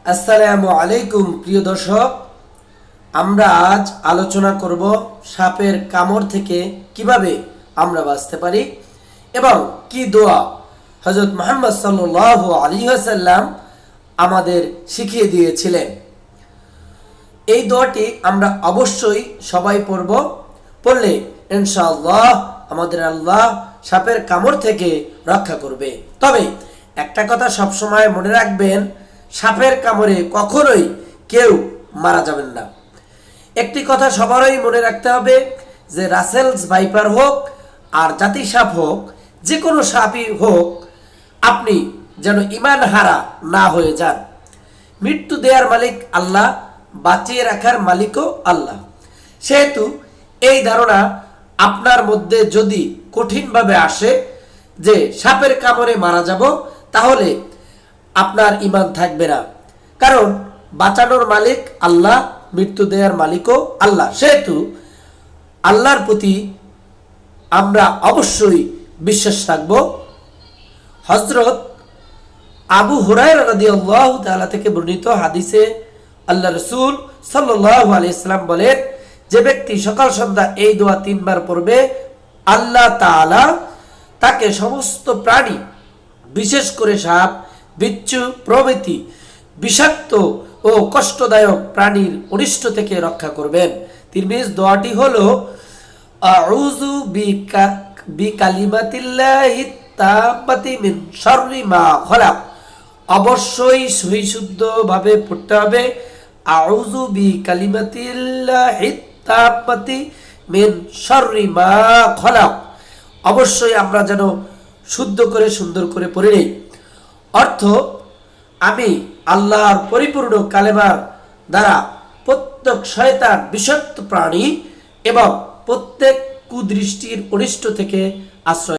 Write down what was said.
আসসালামু আলাইকুম প্রিয় দর্শক, আমরা আজ আলোচনা করব সাপের কামড় থেকে কিভাবে আমরা বাঁচতে পারি এবং কি দোয়া হযরত মুহাম্মদ সাল্লাল্লাহু আলাইহি ওয়াসাল্লাম আমাদের শিখিয়ে দিয়েছিলেন। এই দোয়াটি আমরা অবশ্যই সবাই পড়ব। পড়লে ইনশাআল্লাহ আমাদের আল্লাহ সাপের কামড় থেকে রক্ষা করবে। তবে একটা কথা সবসময় মনে রাখবেন, সাপের কামড়ে কখনোই কেউ মারা যাবেন না। একটি কথা সবারই মনে রাখতে হবে যে রাসেলস ভাইপার হোক আর জাতি সাপ হোক, যে কোনো সাপই হোক, আপনি যেন ঈমান হারা না হয়ে যান। মৃত্যু দেওয়ার মালিক আল্লাহ, বাঁচিয়ে রাখার মালিকও আল্লাহ। সেহেতু এই ধারণা আপনার মধ্যে যদি কঠিনভাবে আসে যে সাপের কামড়ে মারা যাব, তাহলে আপনার ঈমান থাকবে না। কারণ বাঁচানোর মালিক আল্লাহ, মৃত্যু দেওয়ার মালিকও আল্লাহ। সেহেতু আল্লাহর প্রতি আমরা অবশ্যই বিশ্বাস রাখব। হযরত আবু হুরায়রা রাদিয়াল্লাহু তাআলা থেকে বর্ণিত হাদিসে আল্লাহ রাসূল সাল্লাল্লাহু আলাইহি সাল্লাম বলেন, যে ব্যক্তি সকাল সন্ধ্যা এই দোয়া 3 বার পড়বে, আল্লাহ তাআলা তাকে সমস্ত প্রাণী, বিশেষ করে সাপ, বিচ্ছু প্রভৃতি বিষাক্ত ও কষ্টদায়ক প্রাণীর অনিষ্ট থেকে রক্ষা করবেন। তিরমিজ দোয়াটি হলো আউযু বিকালিমাতিল্লাহি তাম্মাতি মিন শাররি মা খলাক। অবশ্যই সহি শুদ্ধভাবে পড়তে হবে আউযু বিকালিমাতিল্লাহি তাম্মাতি মিন শাররি মা খলাক। অবশ্যই আমরা যেন শুদ্ধ করে সুন্দর করে পড়ে নেই। অর্থ, আমি আল্লাহর পরিপূর্ণ কালেমার দ্বারা প্রত্যেক শয়তান, বিষাক্ত প্রাণী এবং প্রত্যেক কুদৃষ্টির অনিষ্ট থেকে আশ্রয়